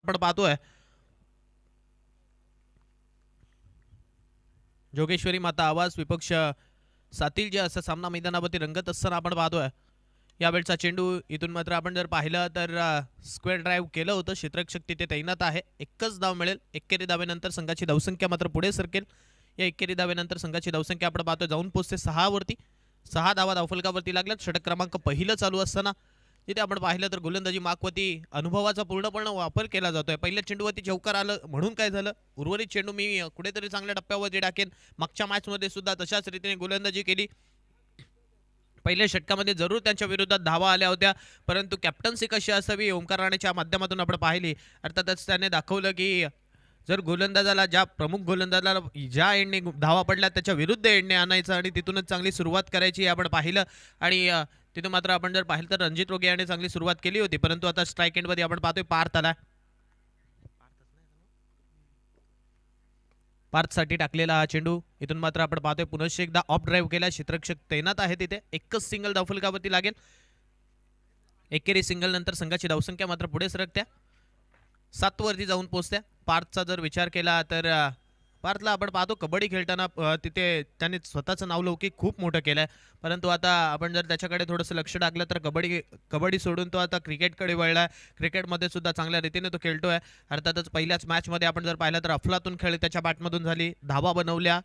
आपण पाहतोय जोगेश्वरी माता आवाज विपक्ष सातील जे असा सामना मैदानावरती रंगत असताना आपण पाहतोय यावेळचा चेंडू इथून मात्र आपण जर पाहिलं तर स्क्वेअर ड्राईव्ह केलं होतं. क्षेत्ररक्षक तिथे तैनात आहे. एकच धाव मिळेल. एकेरी धावेनंतर संघाची धावसंख्या मात्र पुढे सरकेल. या एकेरी धावेनंतर संघाची धावसंख्या आपण पाहतोय जाऊन पोहोचते 6 वरती. 6 धावा धावफलकावरती लागल्यात. षटक क्रमांक पहिलं चालू असताना तिथे आपण पाहिलं तर गोलंदाजी माकवती अनुभवाचा पूर्णपणे वापर केला जातोय. पहिल्या चेंडूवरती चौकार आलं म्हणून काय झालं, उर्वरित चेंडू मी कुठेतरी चांगल्या टप्प्यावरती टाकेन. मागच्या मॅचमध्ये सुद्धा तशाच रीतीने गोलंदाजी केली. पहिल्या षटकामध्ये जरूर त्यांच्या विरोधात धावा आल्या होत्या, परंतु कॅप्टन्सी कशी असावी ओंकार राणेच्या माध्यमातून आपण पाहिली. अर्थातच त्याने दाखवलं की जर गोलंदाजाला ज्या प्रमुख गोलंदाजाला ज्या एंडने धावा पडल्या त्याच्या विरुद्ध एंडने आणायचं आणि तिथूनच चांगली सुरुवात करायची आपण पाहिलं. आणि तिथून मात्र आपण जर पाहिलं तर रणजित रोगे याने चांगली सुरुवात केली होती, परंतु आता स्ट्राईक एंडमध्ये आपण पाहतोय पार्थ आला. पार्थसाठी टाकलेला हा चेंडू इथून मात्र आपण पाहतोय पुनश्च एकदा ऑफ ड्राईव्ह केला. क्षेत्ररक्षक तैनात आहे तिथे. एकच सिंगल धावफलकावरती लागेल. एकेरी सिंगल नंतर संघाची धावसंख्या मात्र पुढे सरकत्या 7 वरती जाऊन पोहोचत्या. पार्थचा जर विचार केला तर पार्थला आपण पाहतो कबड्डी खेळताना तिथे त्याने स्वतःचं नावलौकिक खूप मोठं केलं आहे, परंतु आता आपण जर त्याच्याकडे थोडंसं लक्ष टाकलं तर कबड्डी सोडून तो आता क्रिकेटकडे वळला आहे. क्रिकेटमध्ये सुद्धा चांगल्या रीतीने तो खेळतोय. अर्थातच पहिल्याच मॅचमध्ये आपण जर पाहिलं तर अफलातून खेळ त्याच्या बॅटमधून झाली. धावा बनवल्या.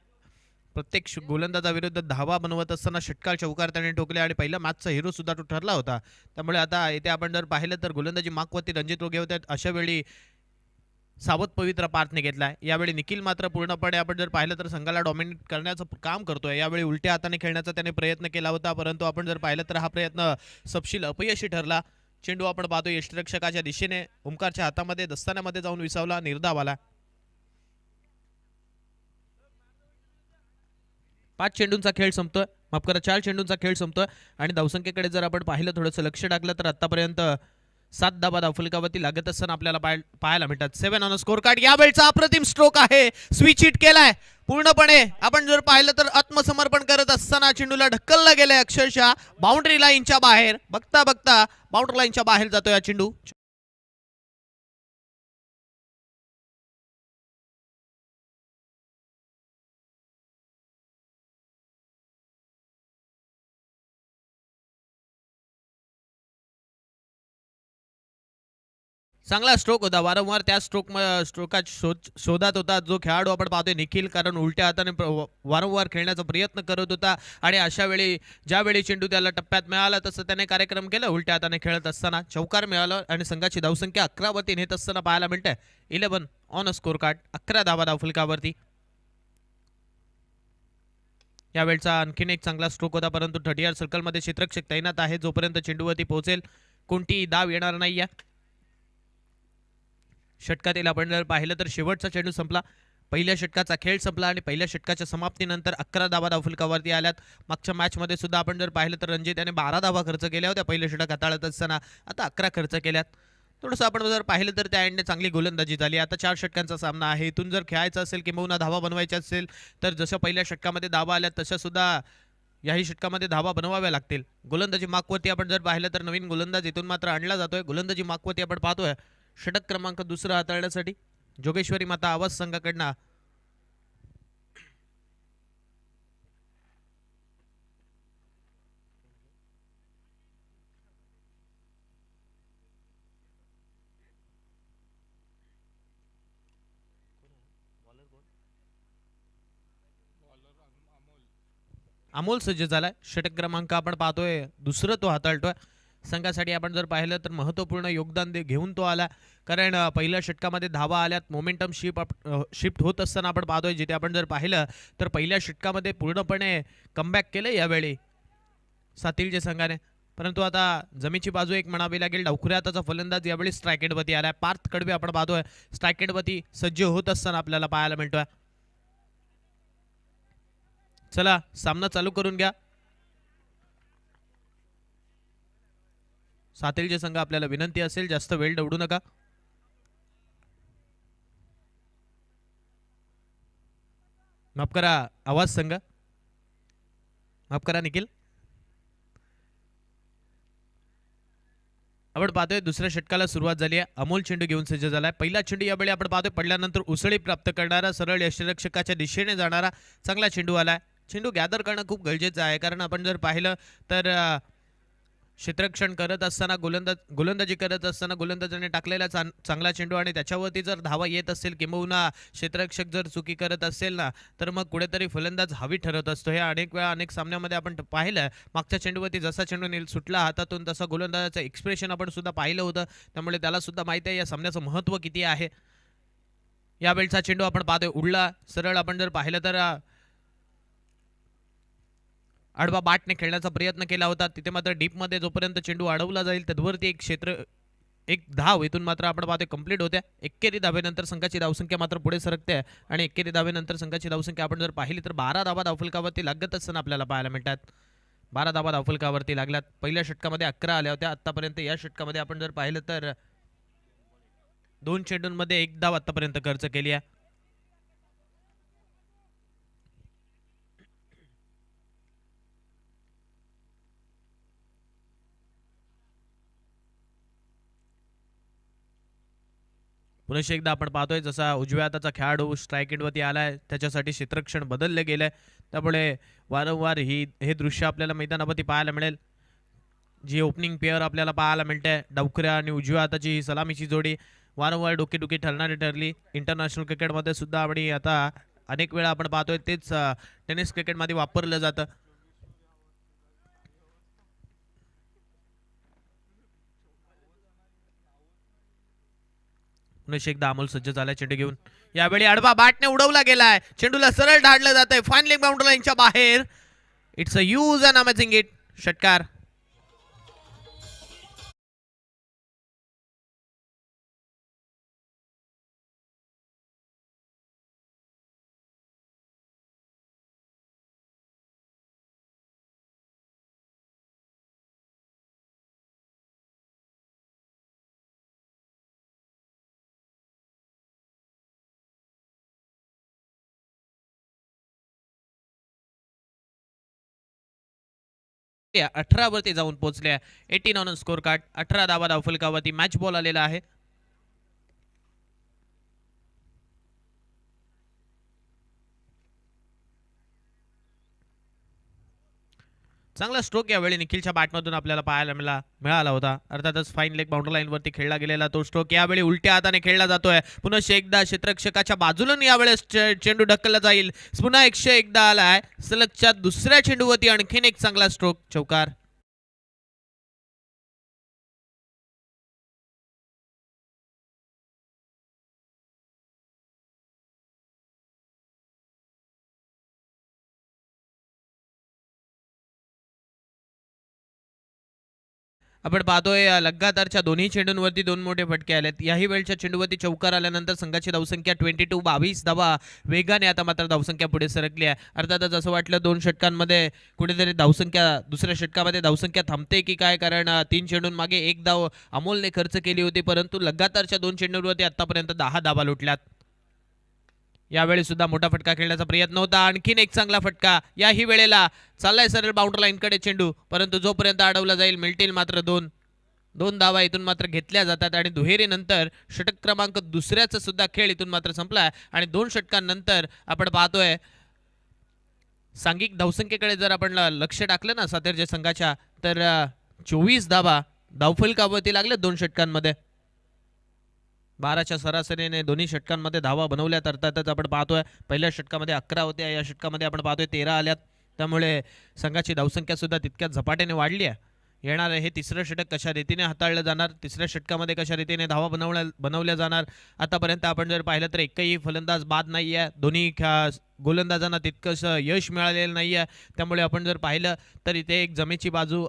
प्रत्येक गोलंदाजाविरुद्ध धावा बनवत असताना षटकार चौकार त्याने ठोकले आणि पहिल्या मॅचचा हिरो सुद्धा तो ठरला होता. त्यामुळे आता इथे आपण जर पाहिलं तर गोलंदाजी मागवती रणजित रोगे होते. अशा वेळी सावध पवित्र पार्थने घेतलाय. यावेळी निखिल मात्र पूर्णपणे आपण जर पाहिलं तर संघाला डॉमिनेट करण्याचं काम करतोय. यावेळी उलट्या हाताने खेळण्याचा त्याने प्रयत्न केला होता, परंतु आपण जर पाहिलं तर हा प्रयत्न सपशील अपयशी ठरला. चेंडू आपण पाहतो यष्टिरक्षकाच्या दिशेने ओंकारच्या हातामध्ये दस्तान्यामध्ये जाऊन विसावला. निर्धाव आला. 5 चेंडूंचा खेळ संपतोय. माफ करा 4 चेंडूंचा खेळ संपतोय आणि धावसंख्येकडे जर आपण पाहिलं थोडंसं लक्ष टाकलं तर आतापर्यंत 7 धावा धावफलकावरती लागत असताना आपल्याला पाहायला मिळतात. 7 ऑन स्कोर कार्ड. यावेळचा अप्रतिम स्ट्रोक आहे. स्विच हिट केलाय पूर्णपणे. आपण जर पाहिलं तर आत्मसमर्पण करत असताना चेंडूला ढकलला गेलाय अक्षरशः बाउंड्री लाईनच्या बाहेर. बघता बघता बाउंड्री लाईनच्या बाहेर जातोय हा चेंडू. चांगला स्ट्रोक होता. वारंवार त्या स्ट्रोकात शोधात होता जो खेळाडू आपण पाहतोय निखिल, कारण उलट्या हाताने वारंवार खेळण्याचा प्रयत्न करत होता आणि अशा वेळी ज्यावेळी चेंडू त्याला टप्प्यात मिळाला तसं त्याने कार्यक्रम केला. उलट्या हाताने खेळत असताना चौकार मिळालं आणि संघाची धावसंख्या 11 वरती नेत असताना पाहायला मिळतंय. 11 ऑन स्कोर कार्ड. 11 धावा धावफलकावरती. यावेळचा आणखीन एक चांगला स्ट्रोक होता, परंतु 30 सर्कलमध्ये क्षेत्ररक्षक तैनात आहे. जोपर्यंत चेंडूवरती पोहोचेल कोणतीही धाव येणार नाही. षटकातील आपण जर पाहिलं तर शेवटचा चेंडू संपला. पहिल्या षटकाचा खेळ संपला आणि पहिल्या षटकाच्या समाप्तीनंतर 11 धावा धावफलकावरती आल्यात. मागच्या मॅचमध्ये सुद्धा आपण जर पाहिलं तर रणजित याने 12 धावा खर्च केल्या होत्या पहिल्या षटक हाताळत असताना. आता 11 खर्च केल्यात. थोडंसं आपण जर पाहिलं तर त्या एंडने चांगली गोलंदाजी झाली. आता 4 षटकांचा सामना आहे. इथून जर खेळायचं असेल किंवा धावा बनवायच्या असेल तर जसं पहिल्या षटकामध्ये धावा आल्या तशा सुद्धा याही षटकामध्ये धावा बनवाव्या लागतील. गोलंदाजी मागवरती आपण जर पाहिलं तर नवीन गोलंदाज इथून मात्र आणला जातोय. गोलंदाजी मागवरती आपण पाहतोय षटक क्रमांक 2 हाताळण्यासाठी जोगेश्वरी माता आवाज संघाकडनं अमोल सज्ज झालाय. षटक क्रमांक आपण पाहतोय 2 तो हाताळतोय. संघासाठी आपण जर पाहिलं तर महत्त्वपूर्ण योगदान घेऊन तो आला, कारण पहिल्या षटकामध्ये धावा आल्यात. मोमेंटम शिफ्ट होत असताना आपण पाहतोय. जिथे आपण जर पाहिलं तर पहिल्या षटकामध्ये पूर्णपणे कमबॅक केलं यावेळी सातिलच्या संघाने, परंतु आता जमीची बाजू एक म्हणावी लागेल. डावखुऱ्या हाताचा फलंदाज यावेळी स्ट्रायकेटवरती आलाय. पार्थ कडवे आपण पाहतोय स्ट्रायकेटवरती सज्ज होत असताना आपल्याला पाहायला मिळतोय. चला सामना चालू करून घ्या. सातेलचे संघ आपल्याला विनंती असेल जास्त वेळ दवडू नका. माफ करा आवाज संघ, माफ करा निखिल. आपण पाहतोय दुसऱ्या षटकाला सुरुवात झाली आहे. अमोल चेंडू घेऊन सज्ज झालाय. पहिला चेंडू यावेळी आपण पाहतोय पडल्यानंतर उसळी प्राप्त करणारा सरळ यष्टिरक्षकाच्या दिशेने जाणारा चांगला चेंडू आलाय. चेंडू गॅदर करणं खूप गरजेचं आहे, कारण आपण जर पाहिलं तर क्षेत्ररक्षण करत असताना गोलंदाजी करत असताना गोलंदाजाने टाकलेला चांगला चेंडू आणि त्याच्यावरती जर धावा येत असेल किंबहुना क्षेत्ररक्षक जर चुकी करत असेल ना, तर मग कुठेतरी फलंदाज हवी ठरत असतो. हे अनेक वेळा अनेक सामन्यामध्ये आपण पाहिलं. मागच्या चेंडूवरती जसा चेंडू सुटला हातातून तसा गोलंदाजाचं एक्सप्रेशन आपण सुद्धा पाहिलं होतं. त्यामुळे त्याला सुद्धा माहिती आहे या सामन्याचं महत्त्व किती आहे. यावेळचा चेंडू आपण पाहतोय उडला सरळ. आपण जर पाहिलं तर आडवा बाटने खेळण्याचा प्रयत्न केला होता. तिथे मात्र डीपमध्ये जोपर्यंत चेंडू अडवला जाईल तद्वरती एक धाव इथून मात्र आपण पाहतोय कंप्लीट होत्या. 91 धावेनंतर संघाची धावसंख्या मात्र पुढे सरकते आणि 91 धावेनंतर संघाची धावसंख्या आपण जर पाहिली तर 12 धावा धावफलकावरती लागत असताना आपल्याला पाहायला मिळतात. 12 धावा धावफलकावरती लागल्यात. पहिल्या षटकामध्ये 11 आल्या होत्या आतापर्यंत. या षटकामध्ये आपण जर पाहिलं तर 2 चेंडूंमध्ये 1 धाव आतापर्यंत खर्च केली आहे. पुनश्च एकदा आपण पाहतोय जसा उजव्या हाताचा खेळाडू स्ट्राईक एंडवरती आलाय त्याच्यासाठी क्षेत्ररक्षण बदलले गेलंय. त्यामुळे वारंवार हे दृश्य आपल्याला मैदानावरती पाहायला मिळेल. जी ओपनिंग पेअर आपल्याला पाहायला मिळते डावखऱ्या आणि उजव्या हाताची ही सलामीची जोडी वारंवार डोकेडुकी ठरणारी ठरली. इंटरनॅशनल क्रिकेटमध्ये सुद्धा आणि आता अनेक वेळा आपण पाहतोय तेच टेनिस क्रिकेटमध्ये वापरलं जातं. पुन्हा एकदा अमोल सज्ज झालाय चेंडू घेऊन. यावेळी आडवा बॅटने उडवला गेलाय. चेंडूला सरळ ढाडलं जात आहे फाईन लेग बाउंड्री लाईनच्या बाहेर. It's a use and amazing it. षटकार. या 18 वरती जाऊन पोहोचल्या. 18 ऑन स्कोर कार्ड. 18 धावा धावफलकावरती मॅच बॉल आलेला आहे. चांगला स्ट्रोक यावेळी निखिलच्या बॅटमधून आपल्याला पाहायला मिळाला होता. अर्थातच फाईन लेग बाउंड्री लाईनवरती खेळला गेलेला तो स्ट्रोक यावेळी उलट्या हाताने खेळला जातोय. पुन्हा एकदा क्षेत्ररक्षकाच्या बाजूला यावेळेस चेंडू ढकलला जाईल. पुन्हा 101 आलाय. सलगच्या दुसऱ्या चेंडूवरती आणखीन एक चांगला स्ट्रोक. चौकार. आपण पाहतोय लगातारच्या दोन्ही चेंडूंवरती 2 मोठे फटके आलेत. याही वेळच्या चेंडूवरती चौकार आल्यानंतर संघाची धावसंख्या 22 धावा वेगाने आता मात्र धावसंख्या पुढे सरकली आहे. अर्थातच असं वाटलं 2 षटकांमध्ये कुठेतरी धावसंख्या दुसऱ्या षटकामध्ये धावसंख्या थांबते की काय, कारण 3 चेंडून मागे 1 धाव अमोलने खर्च केली होती, परंतु लगातारच्या 2 चेंडूंवरती आतापर्यंत 10 धावा लुटल्यात. यावेळी सुद्धा मोठा फटका खेळण्याचा प्रयत्न होता. आणखीन एक चांगला फटका. याही वेळेला चाललाय सरळ बाउंड्री लाईनकडे चेंडू, परंतु जोपर्यंत अडवला जाईल मिळतील मात्र 2 धावा इथून मात्र घेतल्या जातात आणि दुहेरीनंतर षटक क्रमांक दुसऱ्याचा सुद्धा खेळ इथून मात्र संपलाय. आणि 2 षटकांनंतर आपण पाहतोय सांघिक धावसंख्येकडे जर आपण लक्ष टाकलं ना सातेरच्या संघाच्या, तर 24 धावा धावफलकावरती लागले 2 षटकांमध्ये. 12च्या सरासरीने दोन्ही षटकांमध्ये धावा बनवल्या. अर्थातच आपण पाहतोय पहिल्या षटकामध्ये 11 होत्या, या षटकामध्ये आपण पाहतोय 13 आल्यात. त्यामुळे संघाची धावसंख्या सुद्धा तितक्याच झपाट्याने वाढली आहे. येणार हे तिसरं षटक कशा रीतीने हाताळलं जाणार, तिसऱ्या षटकामध्ये कशा रीतीने धावा बनवल्या जाणार. आतापर्यंत आपण जर पाहिलं तर एकही फलंदाज बाद नाही आहे. दोन्ही गोलंदाजांना तितकंसं यश मिळालेलं नाही आहे. त्यामुळे आपण जर पाहिलं तर इथे एक जमेची बाजू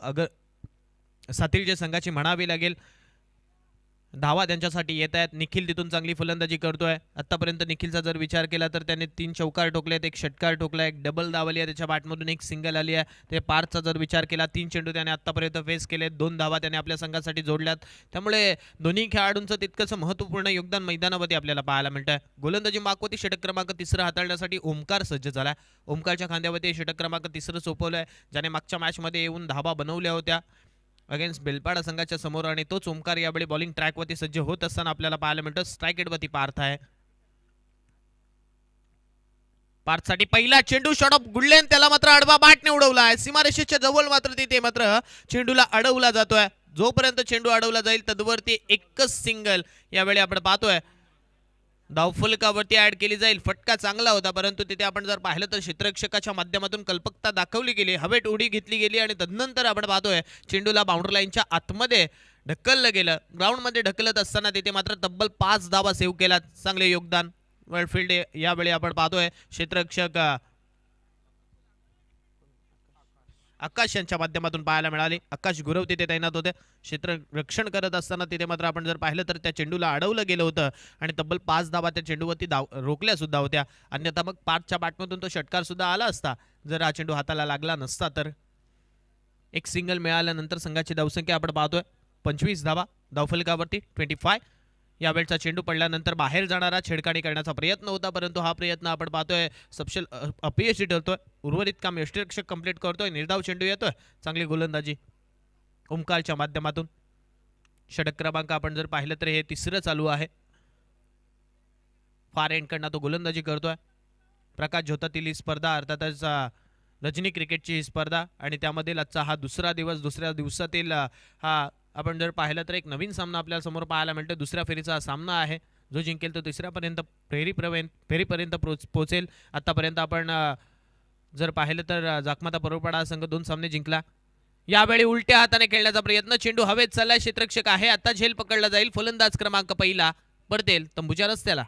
सातिर्जे संघाची म्हणावी लागेल. धावा त्यांच्यासाठी येत आहेत. निखिल तिथून चांगली फलंदाजी करतोय. आतापर्यंत निखिलचा जर विचार केला तर त्याने 3 चौकार ठोकलेत, 1 षटकार ठोकला, 1 डबल धाव आली आहे त्याच्या बॅटमधून, 1 सिंगल आली आहे. ते पार्थचा जर विचार केला 3 चेंडू त्याने आतापर्यंत फेस केले, 2 धावा त्याने आपल्या संघासाठी जोडल्यात. त्यामुळे दोन्ही खेळाडूंचं तितकंसं महत्त्वपूर्ण योगदान मैदानावरती आपल्याला पाहायला मिळतंय. गोलंदाजी मागवती षटक क्रमांक 3 हाताळण्यासाठी ओमकार सज्ज झाला. ओमकारच्या खांद्यावरती षटक क्रमांक 3 सोपवलंय, ज्याने मागच्या मॅचमध्ये येऊन धावा बनवल्या होत्या. अगेन्स्ट बेलपाडा संघाच्या समोर आणि तोच ओमकार यावेळी बॉलिंग ट्रॅकवरती सज्ज होत असताना आपल्याला पाहायला मिळतं. स्ट्राईक रेटवरती पार्थ आहे. पार्थसाठी पहिला चेंडू शॉट ऑफ गुडलेन, त्याला मात्र आडवा बाटने उडवलाय. सीमारेषेच्या जवळ मात्र तिथे मात्र चेंडूला अडवला जातोय. जोपर्यंत चेंडू अडवला जाईल तदवरती एकच सिंगल यावेळी आपण पाहतोय धावफलकावरती ऍड केली जाईल. फटका चांगला होता, परंतु तिथे आपण जर पाहिलं तर क्षेत्ररक्षकाच्या माध्यमातून कल्पकता दाखवली गेली, हवेत उडी घेतली गेली आणि तदनंतर आपण पाहतोय चेंडूला बाउंड्री लाईनच्या आतमध्ये ढकललं गेलं. ग्राउंडमध्ये ढकलत असताना तिथे मात्र तब्बल 5 धावा सेव्ह केला. चांगले योगदान वर्ल्डफील्ड यावेळी आपण पाहतोय क्षेत्ररक्षक आकाश यांच्या माध्यमातून पाहायला मिळाले. आकाश गुरव तिथे तैनात होते क्षेत्र रक्षण करत असताना. तिथे मात्र आपण जर पाहिलं तर त्या चेंडूला अडवलं गेलं होतं आणि तब्बल 5 धावा त्या चेंडूवरती रोखल्या सुद्धा होत्या. अन्यथा मग 5च्या बॅटमधून तो षटकार सुद्धा आला असता जर हा चेंडू हाताला लागला नसता तर. एक सिंगल मिळाल्यानंतर संघाची धावसंख्या आपण पाहतोय 25 धावा धावफलकावरती 25. यावेळचा चेंडू पडल्यानंतर बाहेर जाणारा छेडखानी करण्याचा प्रयत्न होता, परंतु हा प्रयत्न आपण पाहतोय सपशेल अपयशी ठरतोय. उर्वरित काम यष्टिरक्षक कंप्लीट करतोय. निर्धाव चेंडू येतोय. चांगली गोलंदाजी ओमकारच्या माध्यमातून. षटक क्रमांक आपण जर पाहिलं तर हे तिसरं चालू आहे. फार एंडकडनं तो गोलंदाजी करतोय. प्रकाश झोतातील ही स्पर्धा अर्थातच रजनी क्रिकेटची ही स्पर्धा आणि त्यामध्ये आजचा हा दुसरा दिवस. दुसऱ्या दिवसातील हा आपण जर पाहिलं तर एक नवीन सामना आपल्या समोर पाहायला मिळतो. दुसऱ्या फेरीचा हा सामना आहे. जो जिंकेल तो तिसऱ्यापर्यंत फेरीपर्यंत पोहोचेल. आतापर्यंत आपण जर पाहिलं तर जाखमाता परोपाडा संघ 2 सामने जिंकला. यावेळी उलट्या हाताने खेळण्याचा प्रयत्न, चेंडू हवेत चाललाय. क्षेत्ररक्षक आहे, आता झेल पकडला जाईल. फलंदाज क्रमांक पहिला परतेल तंबूच्या रस्त्याला.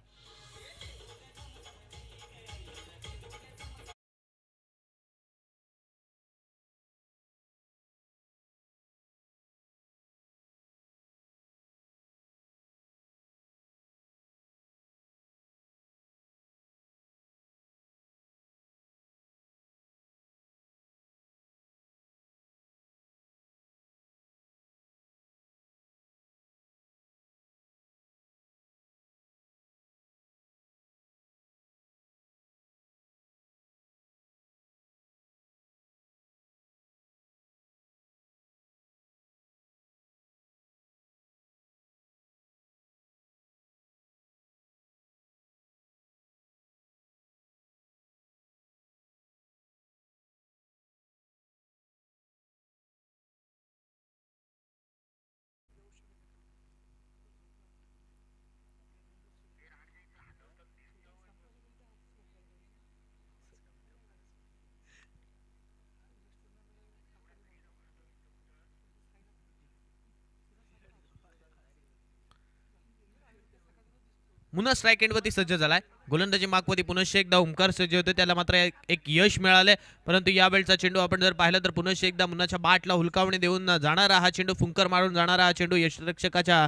पुन्हा स्ट्राईक एंडवरती सज्ज झालाय. गोलंदाजी मागवरती पुनश्च एकदा ओमकार सज्ज होते. त्याला मात्र एक यश मिळाले, परंतु यावेळचा चेंडू आपण जर पाहिलं तर पुनश्च एकदा मुन्नाच्या बाटला हुलकावणी देऊन जाणारा हा चेंडू, फुंकर मारून जाणारा हा चेंडू यष्टिरक्षकाच्या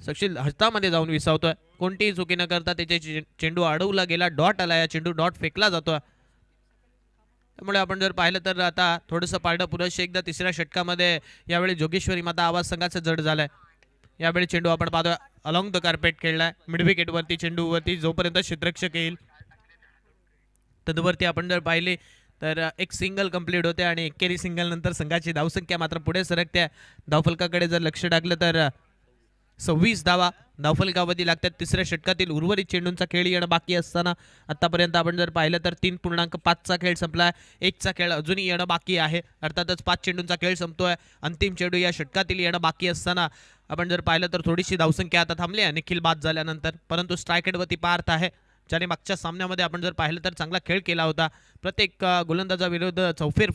सक्षील हस्तामध्ये जाऊन विसावतोय. कोणतीही चुकी न करता त्याचे चेंडू अडवला गेला. डॉट आला. या चेंडू डॉट फेकला जातोय. त्यामुळे आपण जर पाहिलं तर आता थोडंसं पारडं पुनश्च एकदा तिसऱ्या षटकामध्ये यावेळी जोगेश्वरी माता आवाज संघाचा जड झालाय. यावेळी चेंडू आपण पाहतोय अलॉंग द कार्पेट खेळलाय. मिड विकेटवरती चेंडूवरती जोपर्यंत क्षेत्ररक्षक येईल तदवरती आपण जर पाहिले तर एक सिंगल कंप्लीट होते आणि एकेरी सिंगल नंतर संघाची धावसंख्या मात्र पुढे सरकते. धावफलकाकडे जर लक्ष टाकलं तर 26 धावा धावफलकावरती लागतात. तिसऱ्या षटकातील उर्वरित चेंडूंचा खेळ येणं बाकी असताना आतापर्यंत आपण जर पाहिलं तर 3.5चा खेळ संपलाय. 1चा खेळ अजूनही येणं बाकी आहे. अर्थातच 5 चेंडूंचा खेळ संपतोय. अंतिम चेंडू या षटकातील येणं बाकी असताना आपण जर पाहिलं तर थोडीशी धावसंख्या आता थांबली आहे निखिल बाद झाल्यानंतर, परंतु स्ट्राईक रेटवरती पार्थ आहे, ज्याने मागच्या सामन्यामध्ये आपण जर पाहिलं तर चांगला खेळ केला होता. प्रत्येक गोलंदाजाविरुद्ध चौफेर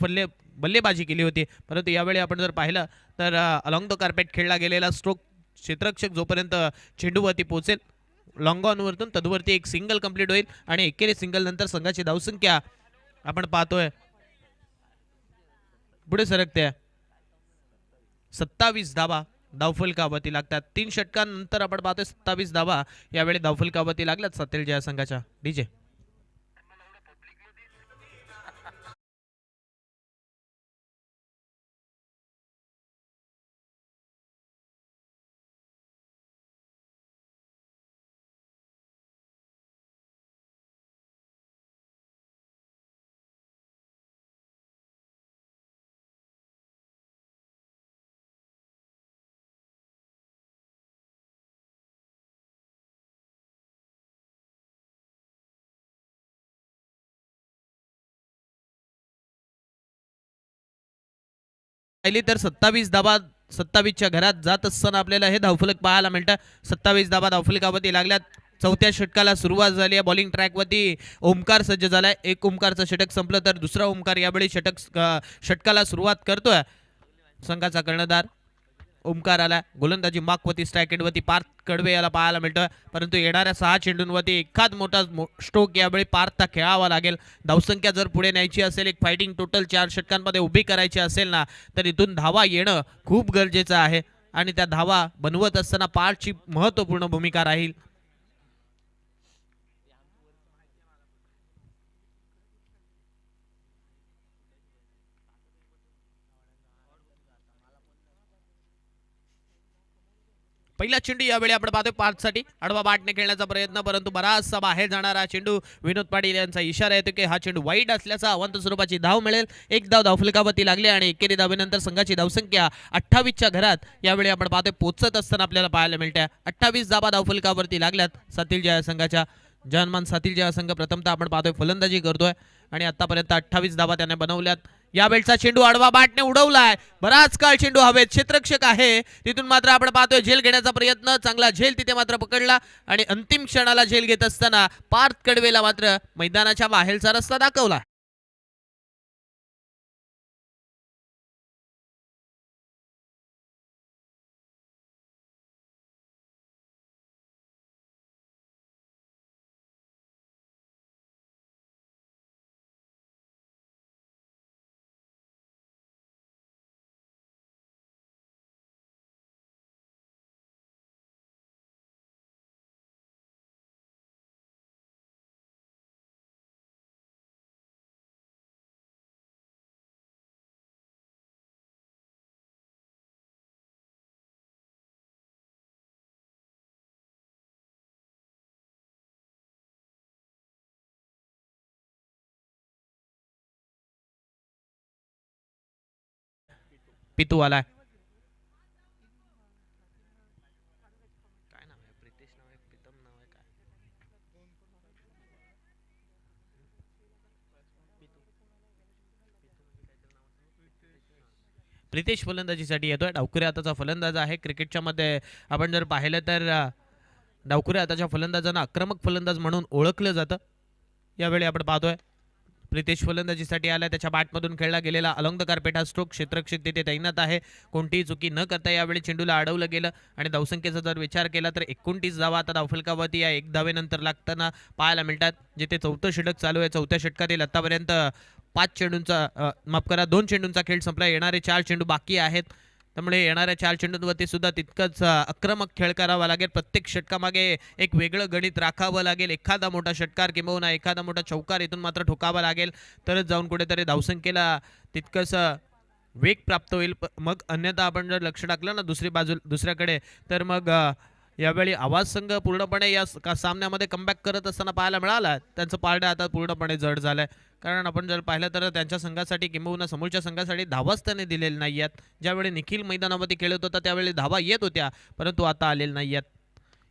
बल्लेबाजी केली होती, परंतु यावेळी आपण जर पाहिलं तर अलॉंग द कार्पेट खेळला गेलेला स्ट्रोक क्षेत्ररक्षक जोपर्यंत चेंडूवरती पोहोचेल लॉंग ऑनवरतून तदवरती एक सिंगल कंप्लीट होईल आणि एकेरी सिंगल नंतर संघाची धावसंख्या आपण पाहतोय पुढे सरकते. 27 धावा धावफलकावरती लागतात. 3 षटकांनंतर आपण पाहतोय 27 धावा यावेळी धावफलकावरती लागल्यात सातेल जया संघाच्या. डीजे पाहिली तर 27 धाबा 27च्या घरात जात असताना आपल्याला हे धावफलक पाहायला मिळतं. 27 धाबा धावफलकावरती लागल्यात. चौथ्या षटकाला सुरुवात झाली आहे. बॉलिंग ट्रॅकवरती ओमकार सज्ज झालाय. एक ओमकारचं षटक संपलं तर दुसरा ओमकार यावेळी षटकाला सुरुवात करतोय. संघाचा कर्णधार ओमकार आला. गोलंदाजी मार्कवरती स्ट्रायकेटवरती पार्थ कडवे याला पाहायला मिळतोय. परंतु येणाऱ्या 6 चेंडूंवरती एखाद मोठा स्ट्रोक यावेळी पार्थला खेळावा लागेल. धावसंख्या जर पुढे न्यायची असेल, एक फायटिंग टोटल 4 षटकांमध्ये उभी करायची असेल ना, तर इथून धावा येणं खूप गरजेचं आहे आणि त्या धावा बनवत असताना पार्थची महत्त्वपूर्ण भूमिका राहील. पहिला चेंडू यावेळी आपण पाहतोय पार्थसाठी. आडवा बाटने खेळण्याचा प्रयत्न, परंतु बराचसा बाहेर जाणारा चेंडू. विनोद पाटील यांचा इशारा येतो की हा चेंडू वाईड असल्याचा अवंत स्वरूपाची धाव मिळेल. एक धाव धावफलकावरती लागली आणि एकेरी धावेनंतर संघाची धावसंख्या 28च्या घरात यावेळी आपण पाहतोय पोचत असताना आपल्याला पाहायला मिळते. 28 धावा धावफलकावरती लागल्यात सातील जया संघाच्या. जनमान सातील जया संघ प्रथमतः आपण पाहतोय फलंदाजी करतोय आणि आतापर्यंत 28 धावा त्याने बनवल्यात. यावेळचा चेंडू आडवा बाटने उडवलाय. बराच काळ चेंडू हवेत. क्षेत्ररक्षक आहे तिथून मात्र आपण पाहतोय झेल घेण्याचा प्रयत्न. चांगला झेल तिथे मात्र पकडला आणि अंतिम क्षणाला झेल घेत असताना पार्थ कडवेला मात्र मैदानाच्या बाहेरचा रस्ता दाखवला. पितू आलाय. प्रितेश फलंदाजीसाठी येतोय. डावखुरे हाताचा फलंदाज आहे. क्रिकेटच्या मध्ये आपण जर पाहिलं तर डावखुरे हाताच्या फलंदाजांना आक्रमक फलंदाज म्हणून ओळखलं जातं. यावेळी आपण पाहतोय प्रितेश फलंदाजीसाठी आला. त्याच्या बॅटमधून खेळला गेलेला अलॉंग द कार्पेट हा स्ट्रोक क्षेत्ररक्षक तिथे तैनात आहे. कोणतीही चुकी न करता यावेळी चेंडूला अडवलं गेलं आणि धावसंख्येचा जर विचार केला तर 29 धावा आता धावफलकावरती या एक धावेनंतर लागताना पाहायला मिळतात. जिथे चौथं षटक चालू आहे. चौथ्या षटकातील आतापर्यंत 5 चेंडूंचा माफ करा 2 चेंडूंचा खेळ संपला. येणारे 4 चेंडू बाकी आहेत. त्यामुळे येणाऱ्या 4 चेंडूंवरती सुद्धा तितकंच आक्रमक खेळ करावा लागेल. प्रत्येक षटकामागे एक वेगळं गणित राखावं लागेल. एखादा मोठा षटकार किंबहुना एखादा मोठा चौकार इथून मात्र ठोकावा लागेल तरच जाऊन कुठेतरी धावसंख्येला तितकंच वेग प्राप्त होईल. मग अन्यथा आपण जर लक्ष टाकलं ना दुसऱ्याकडे तर मग यावेळी आवाज संघ पूर्णपणे या सामन्यामध्ये कमबॅक करत असताना पाहायला मिळाला. त्यांचं पारडं आता पूर्णपणे जड झालंय. कारण आपण जर पाहिलं तर त्यांच्या संघासाठी किंबहुना समोरच्या संघासाठी धावाच त्याने दिलेल्या नाही आहेत. ज्यावेळी निखिल मैदानामध्ये खेळत होता त्यावेळी धावा येत होत्या परंतु आता आलेल्या नाही आहेत.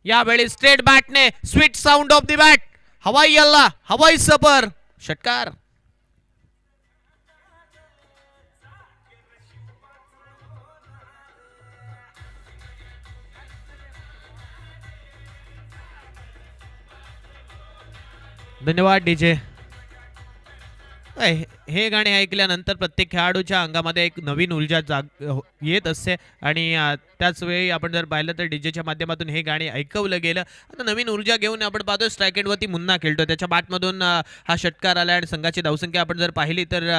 यावेळी स्ट्रेट बॅटने sweet sound of the bat हवाई अल्ला हवाई सफर षटकार. धन्यवाद डीजे. हे गाणे ऐकल्यानंतर प्रत्येक खेळाडूच्या अंगामध्ये एक नवीन ऊर्जा येत असते आणि त्याच वेळी आपण जर पाहिलं तर डीजेच्या माध्यमातून हे गाणे ऐकवलं गेलं. आता नवीन ऊर्जा घेऊन आपण पाहतो स्ट्रायकेटवरती मुन्ना खेळतो. त्याच्या बॅटमधून हा षटकार आला आणि संघाची धावसंख्या आपण जर पाहिली तर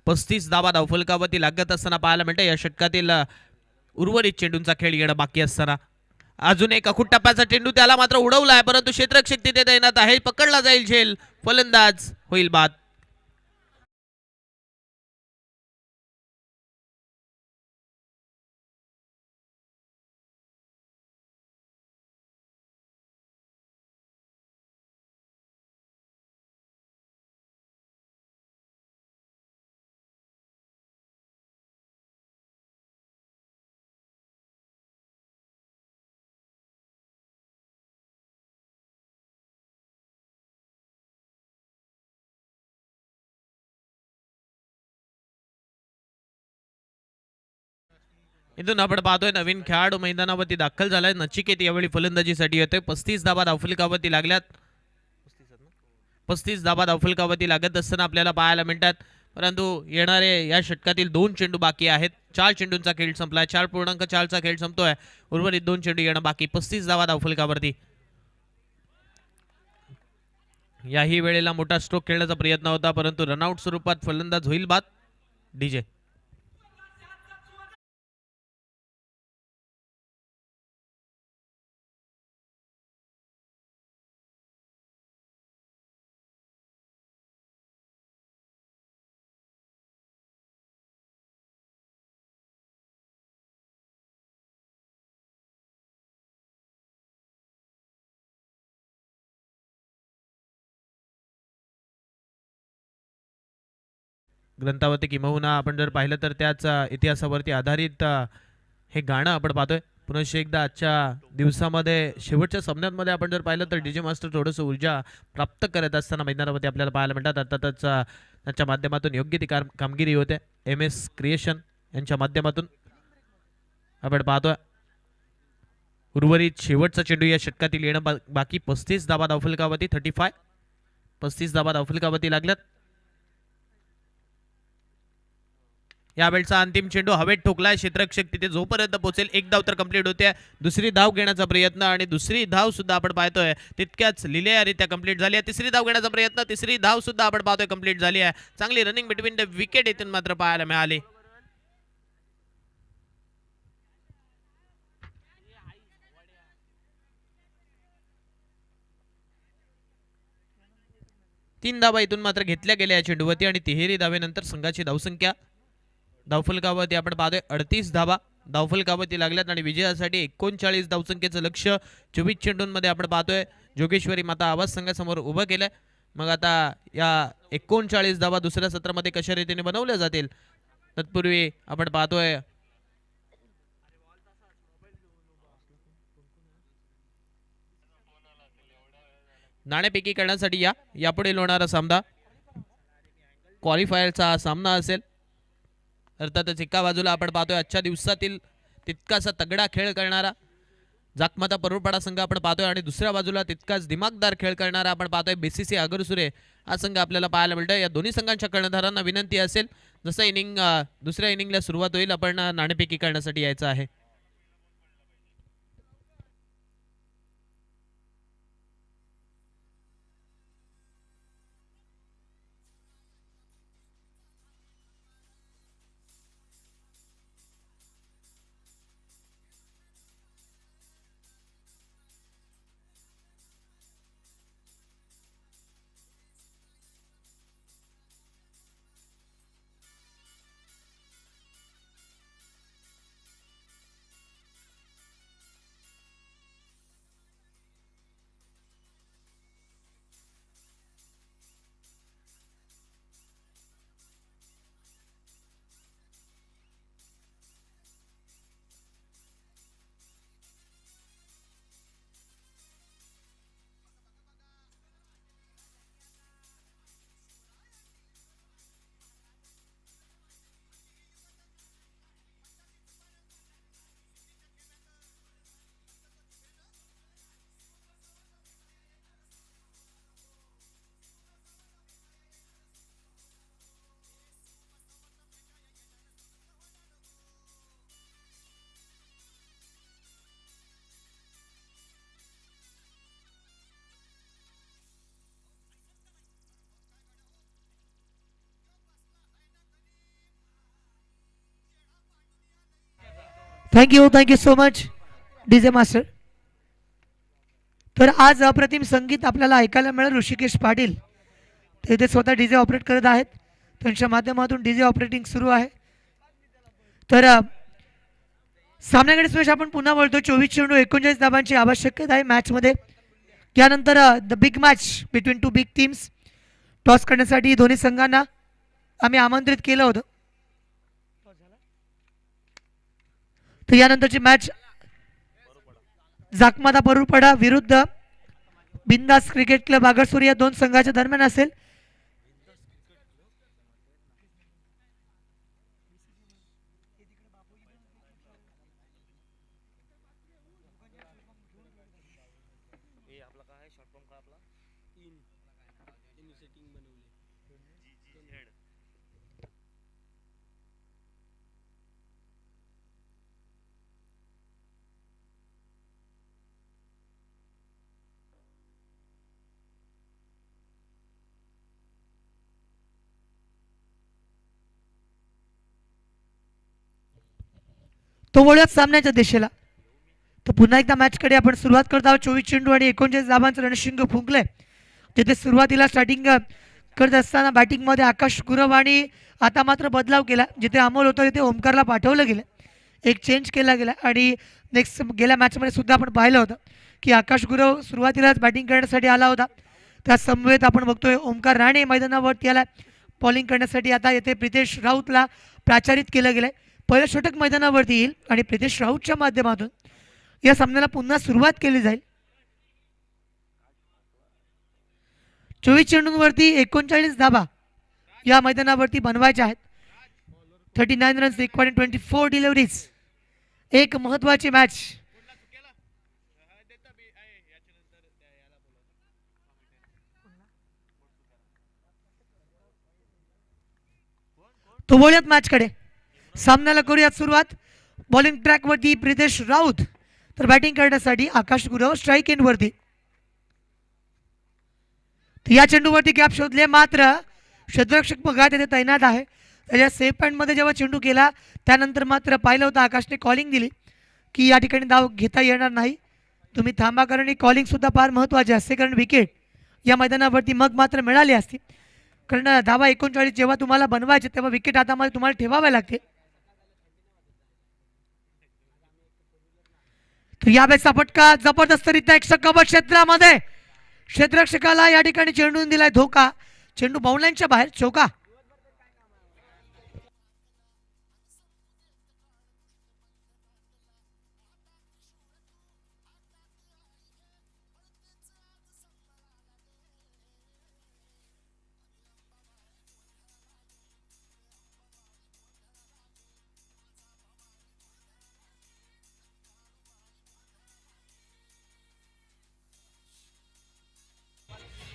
35 धावा धावफलकावरती लागत असताना पाहायला मिळतं. या षटकातील उर्वरित चेंडूंचा खेळ येणं बाकी असताना अजून एक अखूट टप्प्याचा चेंडू त्याला मात्र उडवला आहे परंतु क्षेत्ररक्षक तिथे तैनात आहे. पकडला जाईल झेल. फलंदाज होईल बाद. इथून आपण पाहतोय नवीन खेळाडू मैदानावरती दाखल झालाय. नचिकेत यावेळी फलंदाजीसाठी येतोय. 35 धाबा धावफलकावरती लागल्यात. 35 धाबा धावफलकावरती लागत असताना आपल्याला पाहायला मिळतात. परंतु येणारे या षटकातील 2 चेंडू बाकी आहेत. 4 चेंडूंचा खेळ संपलाय. 4.4चा खेळ संपतोय. उर्वरित 2 चेंडू येणं बाकी. 35 धावा धावफलकावरती. याही वेळेला मोठा स्ट्रोक खेळण्याचा प्रयत्न होता परंतु रनआउट स्वरूपात फलंदाज होईल बाद. डीजे ग्रंथावरती किंबहुना आपण जर पाहिलं तर त्याच इतिहासावरती आधारित हे गाणं आपण पाहतोय. पुन्हा एकदा आजच्या दिवसामध्ये शेवटच्या सामन्यांमध्ये आपण जर पाहिलं तर डीजे मास्टर थोडंसं ऊर्जा प्राप्त करत असताना मैदानावरती आपल्याला पाहायला मिळतात. अर्थातच त्यांच्या माध्यमातून योग्य ती कामगिरी होते. MS क्रिएशन यांच्या माध्यमातून आपण पाहतोय. उर्वरित शेवटचा चेंडू या षटकातील येणं बाकी. 35 धाबा धावफलकावरती. 35 धाबा धावफलकावरती लागल्यात. यावेळचा अंतिम चेंडू हवेत ठोकलाय. क्षेत्ररक्षक तिथे जोपर्यंत पोहोचेल. एक धाव तर कंप्लीट होते. दुसरी धाव घेण्याचा प्रयत्न आणि दुसरी धाव सुद्धा आपण पाहतोय तितक्याच लिलेयारित्या कंप्लीट झाली आहे. तिसरी धाव घेण्याचा प्रयत्न. तिसरी धाव सुद्धा आपण पाहतोय कंप्लीट झाली आहे. चांगली रनिंग बिटवीन द विकेट इथून मात्र पाहायला मिळाली. तीन धावा इथून मात्र घेतल्या गेल्या या चेंडूवरती आणि तिहेरी धावेनंतर संघाची धावसंख्या धावफलकावरती आपण पाहतोय 38 धावा धावफलकावरती लागल्यात आणि विजयासाठी 39 धावसंख्येचं लक्ष 24 चेंडूंमध्ये आपण पाहतोय जोगेश्वरी माता आवाज संघासमोर उभं केलंय. मग आता या 39 धावा दुसऱ्या सत्रामध्ये कशा रीतीने बनवल्या जातील तत्पूर्वी आपण पाहतोय नाणेफेकी करण्यासाठी यापुढे होणारा सामना क्वालिफायरचा सामना असेल. अर्थातच एका बाजूला आपण पाहतोय आजच्या दिवसातील तितकासा तगडा खेळ करणारा जाकमाता परुरपाडा संघ आपण पाहतोय आणि दुसऱ्या बाजूला तितकाच दिमागदार खेळ करणारा आपण पाहतोय BCC आगरसुरे हा संघ आपल्याला पाहायला मिळतोय. या दोन्ही संघांच्या कर्णधारांना विनंती असेल जसं दुसऱ्या इनिंगला सुरुवात होईल आपण नाणेफेकी करण्यासाठी यायचं आहे. Thank you so much DJ master. तर आज अप्रतिम संगीत आपल्याला ऐकायला मिळेल. ऋषिकेश पाटील ते स्वतः डीजे ऑपरेट करत आहेत. त्यांच्या माध्यमातून डीजे ऑपरेटिंग सुरू आहे. तर सामन्याकडे स्पेश आपण पुन्हा बोलतो. 24 चेंडू 39 धावांची आवश्यकता आहे मॅचमध्ये. त्यानंतर the big match between two big teams. Toss करण्यासाठी दोन्ही संघांना आम्ही आमंत्रित केलं होतं. तर यानंतरची मॅच जाकमाता परुरपाडा विरुद्ध बिंदास क्रिकेट क्लब आगरसुरी या दोन संघाच्या दरम्यान असेल. तो वळूयात सामन्याच्या दिशेला. तर पुन्हा एकदा मॅचकडे आपण सुरुवात करत आहोत. 24 चेंडू आणि 39 धावांचं रणशिंग फुंकले. जिथे सुरुवातीला स्टार्टिंग करत असताना बॅटिंगमध्ये आकाश गुरव आणि आता मात्र बदलाव केला. जिथे अमोल होतं तिथे ओमकारला पाठवलं गेलं. एक चेंज केला गेला आणि नेक्स्ट गेल्या मॅचमध्ये सुद्धा आपण पाहिलं होतं की आकाश गुरव सुरुवातीलाच बॅटिंग करण्यासाठी आला होता. त्या समवेत आपण बघतोय ओमकार राणे मैदानावरती आला बॉलिंग करण्यासाठी. आता येथे प्रितेश राऊतला प्राचारित केलं गेलंय. पहिलं षटक मैदानावरती येईल आणि प्रितेश राऊतच्या माध्यमातून या सामन्याला पुन्हा सुरुवात केली जाईल. 24 चेंडूंवरती 39 धाबा या मैदानावरती बनवायच्या आहेत. 39 रन्स रिक्वायर्ड 24 डिलिव्हरीज. एक महत्वाची मॅच. तो बोलूयात मॅचकडे. सामन्याला करूयात सुरुवात. बॉलिंग ट्रॅकवरती प्रितेश राऊत तर बॅटिंग करण्यासाठी आकाश गुरव स्ट्राईक एंडवरती. या चेंडूवरती गॅप शोधले मात्र क्षेत्ररक्षक बघा तिथे तैनात आहे. त्याच्या सेफ पॉईंटमध्ये जेव्हा चेंडू गेला त्यानंतर मात्र पाहिलं होतं आकाशने कॉलिंग दिली की या ठिकाणी धाव घेता येणार नाही, तुम्ही थांबा. कारण ही कॉलिंग सुद्धा फार महत्त्वाची असते कारण विकेट या मैदानावरती मग मात्र मिळाली असती. कारण धावा 39 जेव्हा तुम्हाला बनवायचे तेव्हा विकेट हातामध्ये तुम्हाला ठेवावे लागते. यावेळेचा फटका जबरदस्तरित्या एक कव्हर क्षेत्रामध्ये क्षेत्ररक्षकाला या ठिकाणी चेंडून दिलाय धोका. चेंडू बाउंड्रीच्या बाहेर चौका.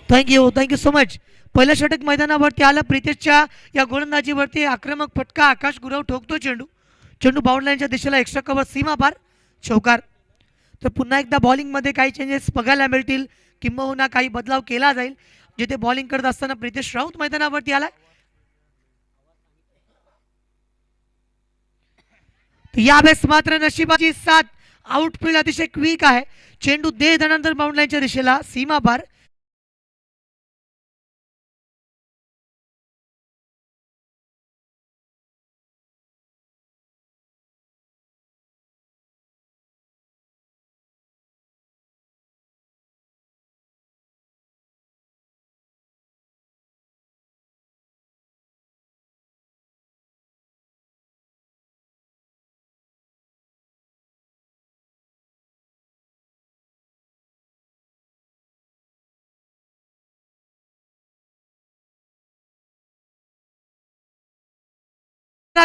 Thank you so much. पहिलं षटक मैदानावरती आलं. प्रितेशच्या या गोलंदाजीवरती आक्रमक फटका. आकाश गुरव ठोकतो चेंडू. चेंडू बाउंड्रीच्या दिशेला एक्स्ट्रा कव्हर सीमा पार चौकार. तर पुन्हा एकदा बॉलिंगमध्ये काही चेंजेस बघायला मिळतील किंबहुना काही बदलाव केला जाईल. जिथे बॉलिंग करत असताना प्रितेश राऊत मैदानावरती आलाय. यावेळेस मात्र नशिबाची साथ. आउटफील्ड अतिशय क्विक आहे. चेंडू दे त्यानंतर बाउंड्रीच्या दिशेला सीमा पार.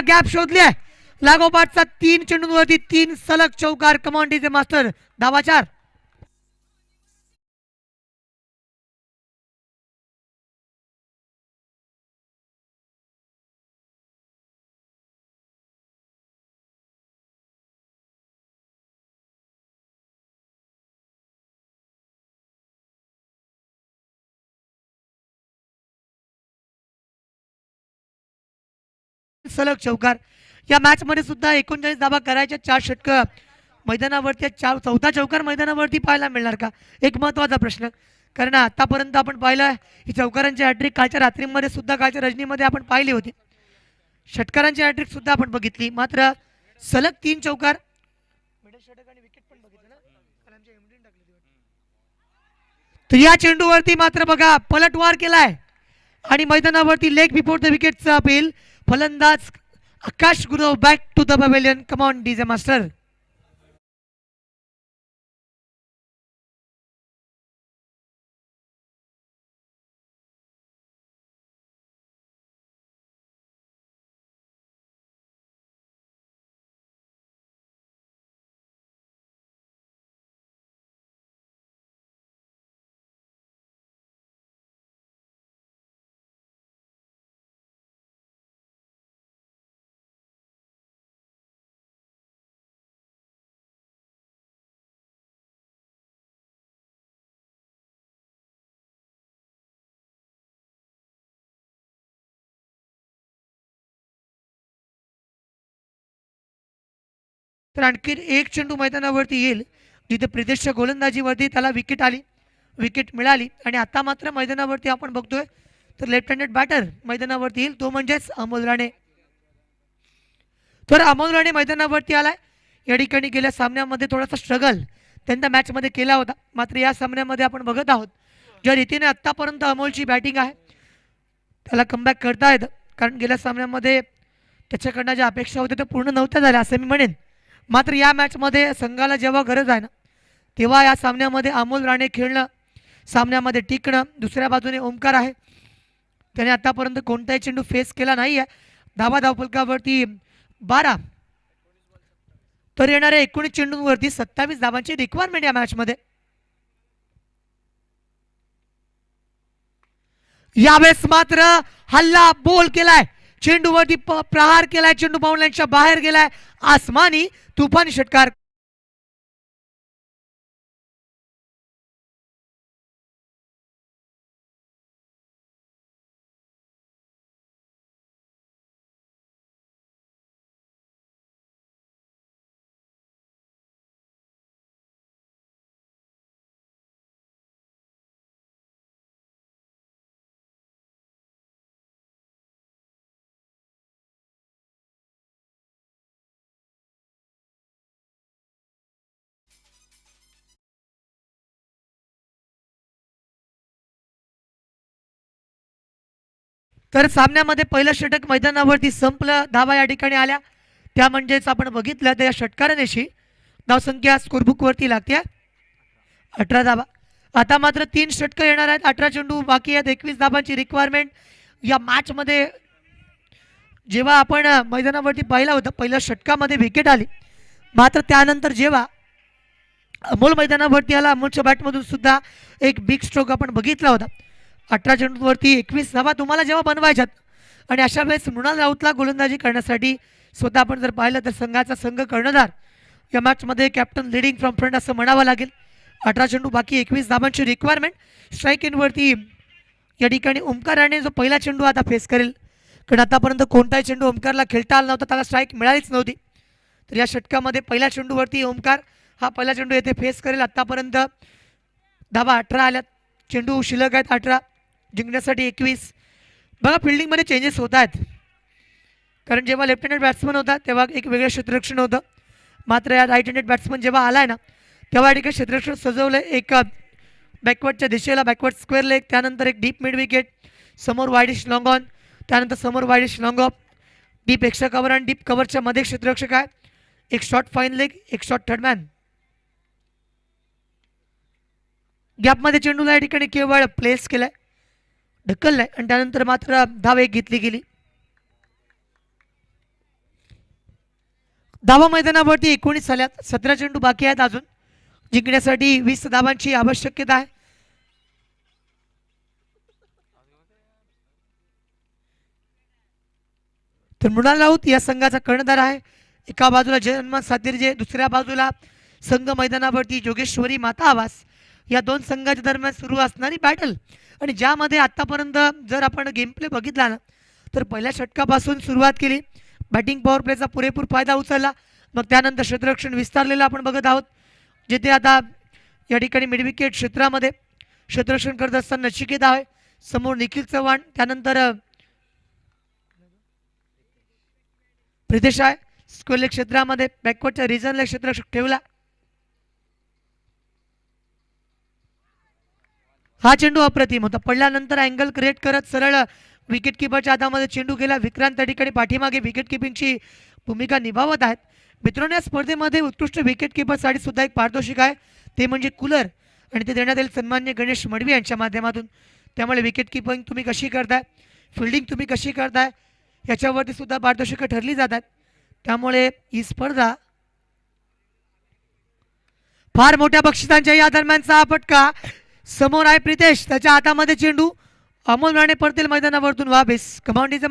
गॅप शोधले. लागोपाठचा 3 चेंडूंवरती 3 सलग चौकार. Come on DJ master. धावा 4. सलग चौकार. या मॅच मध्ये सुद्धा 39 धावा करायच्या. 4 षटक मैदानावरती. चौथा चौकार मैदानावरती पाहायला मिळणार का? एक महत्वाचा प्रश्न. कारण आतापर्यंत आपण पाहिलं ही चौकारांची हॅट्रिक कालच्या रात्रीमध्ये सुद्धा कालच्या रजनीमध्ये आपण पाहिली होती. षटकारांची हॅट्रिक सुद्धा आपण बघितली. मात्र सलग 3 चौकार. तर या चेंडूवरती मात्र बघा पलटवार केलाय आणि मैदानावरती लेग बिफोर द विकेटचा अपील. फलंदाज Akash Gurav back to the pavilion. Come on DJ master. तर आणखी एक चेंडू मैदानावरती येईल जिथे प्रितेशच्या गोलंदाजीवरती त्याला विकेट आली, विकेट मिळाली. आणि आता मात्र मैदानावरती आपण बघतोय तर लेफ्ट हँडेड बॅटर मैदानावरती येईल, तो म्हणजेच अमोल राणे. तर अमोल राणे मैदानावरती आलाय. या ठिकाणी गेल्या सामन्यामध्ये थोडासा स्ट्रगल त्यांच्या मॅचमध्ये केला होता, मात्र या सामन्यामध्ये आपण बघत आहोत ज्या रीतीने आत्तापर्यंत अमोलची बॅटिंग आहे त्याला कमबॅक करता येतं. कारण गेल्या सामन्यामध्ये त्याच्याकडनं ज्या अपेक्षा होत्या त्या पूर्ण नव्हत्या झाल्या असं मी म्हणेन. मात्र या मॅचमध्ये संघाला जेव्हा गरज आहे ना तेव्हा या सामन्यामध्ये अमोल राणे खेळणं, सामन्यामध्ये टिकणं. दुसऱ्या बाजूने ओमकार आहे, त्याने आतापर्यंत कोणताही चेंडू फेस केला नाही आहे. धावफलकावरती 12, तर येणाऱ्या 19 चेंडूंवरती 27 धावांची रिक्वायरमेंट या मॅचमध्ये. यावेळेस मात्र हल्ला बोल केलाय, चेंडूवरती प्रहार केलाय, चेंडू बाउंड्रीच्या बाहेर गेलाय. आसमानी तुफानी षटकार. तर सामन्यामध्ये पहिलं षटक मैदानावरती संपलं. धावा या ठिकाणी आल्या, त्या म्हणजेच आपण बघितलं तर या षटकारानेशी धावसंख्या स्कोरबुकवरती लागते 18 धावा. आता मात्र 3 षटकं येणार आहेत, 18 चेंडू बाकी आहेत, 21 धाबांची रिक्वायरमेंट. या मॅचमध्ये जेव्हा आपण मैदानावरती पाहिलं होतं पहिल्या षटकामध्ये विकेट आली, मात्र त्यानंतर जेव्हा अमोल मैदानावरती आला, अमोलच्या बॅटमधून सुद्धा एक बिग स्ट्रोक आपण बघितला होता. 18 चेंडूवरती 21 धावा तुम्हाला जेव्हा बनवायच्यात आणि अशा वेळेस मृणाल राऊतला गोलंदाजी करण्यासाठी स्वतः आपण जर पाहिलं तर संघाचा संघ कर्णधार या मॅचमध्ये कॅप्टन लिडिंग फ्रॉम फ्रंट असं म्हणावं लागेल. 18 चेंडू बाकी, 21 धाबांची रिक्वायरमेंट. स्ट्राईक इनवरती या ठिकाणी ओमकार राणे जो पहिला चेंडू आता फेस करेल, कारण आतापर्यंत कोणताही चेंडू ओमकारला खेळता आला नव्हता, त्याला स्ट्राईक मिळालीच नव्हती. तर या षटकामध्ये पहिल्या चेंडूवरती ओमकार हा पहिला चेंडू येथे फेस करेल. आतापर्यंत धावा 18 आल्यात, चेंडू शिल्लक आहेत 18, जिंकण्यासाठी 21. बघा फिल्डिंगमध्ये चेंजेस होत आहेत, कारण जेव्हा लेफ्ट हँडेड बॅट्समन होता तेव्हा एक वेगळं क्षेत्ररक्षण होतं, मात्र या राईट हँडेड बॅट्समन जेव्हा आलाय ना तेव्हा या ठिकाणी क्षेत्ररक्षण सजवलं. एक बॅकवर्डच्या दिशेला बॅकवर्ड स्क्वेअर लेग, त्यानंतर एक डीप मिड विकेट, समोर वायडिश लॉंग ऑन, त्यानंतर समोर wide-ish long of, deep extra cover आणि डीप कव्हरच्या मध्ये क्षेत्ररक्षक आहे, एक शॉर्ट फाईन लेग, एक शॉर्ट थर्ड मॅन. गॅपमध्ये चेंडूला या ठिकाणी केवळ प्लेस केलाय, ढकललाय आणि त्यानंतर मात्र धाव एक घेतली गेली. धावा मैदानावरती 19 झाल्यात, 17 चेंडू बाकी आहेत अजून, जिंकण्यासाठी 20 धावांची आवश्यकता आहे. तर मृणाल राऊत या संघाचा कर्णधार आहे. एका बाजूला जयहनुमान सातिर्जे, दुसऱ्या बाजूला संघ मैदानावरती जोगेश्वरी माता आवास. या दोन संघाच्या दरम्यान सुरू असणारी बॅटल, आणि ज्यामध्ये आतापर्यंत जर आपण गेम प्ले बघितला ना तर पहिल्या षटकापासून सुरुवात केली, बॅटिंग पॉवर प्लेचा पुरेपूर फायदा उचलला, मग त्यानंतर क्षेत्ररक्षण विस्तारलेलं आपण बघत आहोत, जिथे आता या ठिकाणी मिडविकेट क्षेत्रामध्ये क्षेत्ररक्षण करत असताना नचिकेत आहे, समोर निखिल चव्हाण, त्यानंतर प्रितेश आहे. स्क्वेअर क्षेत्रामध्ये बॅकवर्डच्या रिजनला क्षेत्ररक्षक ठेवला. हा चेंडू अप्रतिम होता, पडल्यानंतर अँगल क्रिएट करत सरळ विकेट किपरच्या हातामध्ये चेंडू गेला. विक्रांत त्या ठिकाणी पाठीमागे विकेट किपिंगची भूमिका निभावत आहेत. मित्रांनो, या स्पर्धेमध्ये उत्कृष्ट विकेट किपरसाठी सुद्धा एक पारितोषिक आहे, ते म्हणजे कूलर, आणि ते देण्यात येईल सन्मान्य गणेश मडवी यांच्या माध्यमातून. त्यामुळे विकेट किपिंग तुम्ही कशी करताय, फिल्डिंग तुम्ही कशी करताय, याच्यावरती सुद्धा पारितोषिकं ठरली जातात. त्यामुळे ही स्पर्धा फार मोठ्या बक्षिसांच्या या दरम्यानचा हा फटका. समोर आहे प्रितेश, त्याच्या हातामध्ये चेंडू, अमोल राणे पडतील मैदानावरतून वापस. कमांडीचे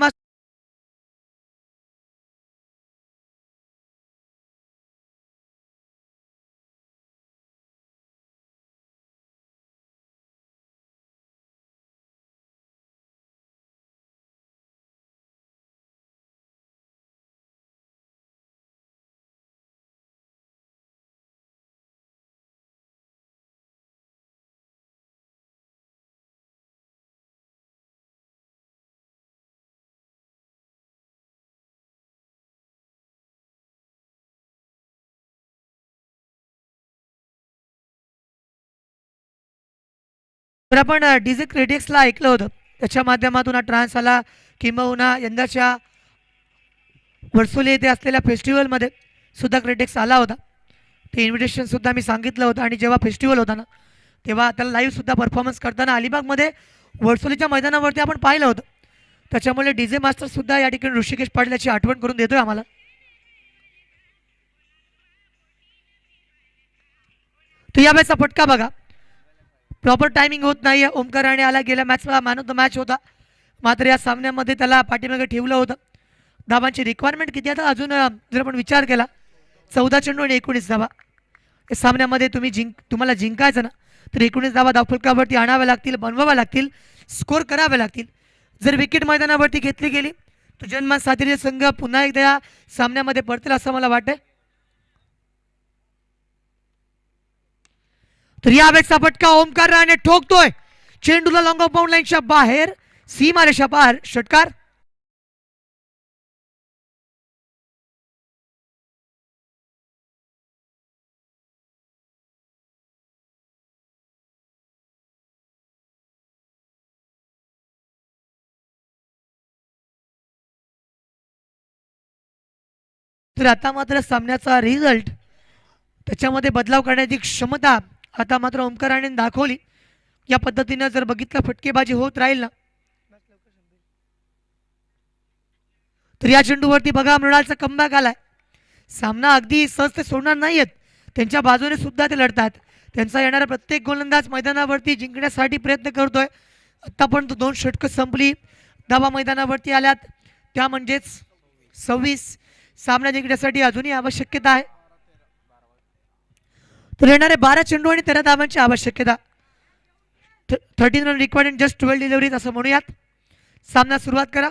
तर आपण डीजे क्रिटिक्सला ऐकलं होतं, त्याच्या माध्यमातून हा ट्रान्स आला, किंबहुना यंदाच्या वर्सोली येथे असलेल्या फेस्टिवलमध्ये सुद्धा क्रिटिक्स आला होता. ते इन्व्हिटेशन सुद्धा मी सांगितलं होतं आणि जेव्हा फेस्टिवल होता ना तेव्हा त्याला लाईव्ह सुद्धा परफॉर्मन्स करताना अलिबागमध्ये वर्सोलीच्या मैदानावरती आपण पाहिलं होतं. त्याच्यामुळे डीजे मास्टर सुद्धा या ठिकाणी ऋषिकेश पाटील याची आठवण करून देतोय आम्हाला. तर यावेळेचा फटका बघा, प्रॉपर टायमिंग होत नाही आहे. ओमकार राणे आला, गेल्या मॅचला मॅन ऑफ द मॅच होता, मात्र या सामन्यामध्ये त्याला पाठीमागे ठेवलं होतं. धाबांची रिक्वायरमेंट किती आता अजून जर आपण विचार केला 14 चेंडू आणि 19 धाबा. या सामन्यामध्ये तुम्हाला जिंकायचं ना तर 19 धाबा धावफलकावरती आणाव्या लागतील, बनवाव्या लागतील, स्कोर करावे लागतील. जर विकेट मैदानावरती घेतली गेली तर जन्मान साथीचे संघ पुन्हा एकदा या सामन्यामध्ये पडतील असं मला वाटतं. तर यावेळेचा फटका ओमकार राणे ठोकतोय चेंडूला लॉंग ऑफ बाउंड लाईनच्या बाहेर, सीमारेषा पार, षटकार. तर आता मात्र सामन्याचा रिझल्ट त्याच्यामध्ये बदलाव करण्याची क्षमता आता मात्र ओमकार राणेने दाखवली. या पद्धतीनं जर बघितलं फटकेबाजी होत राहील ना तर या चेंडूवरती बघा मृणालचा कमबॅक आलाय. सामना अगदी सहज ते सोडणार नाहीयेत, त्यांच्या बाजूने सुद्धा ते लढतात. त्यांचा येणारा प्रत्येक गोलंदाज मैदानावरती जिंकण्यासाठी प्रयत्न करतोय. आतापर्यंत 2 षटकं संपली, धावा मैदानावरती आल्यात, त्या म्हणजेच 26. सामना जिंकण्यासाठी अजूनही आवश्यकता आहे. तर येणारे 12 चेंडू आणि 13 धावांची आवश्यकता. 13 run required in just 12 deliveries असं म्हणूयात. सामना सुरुवात करा.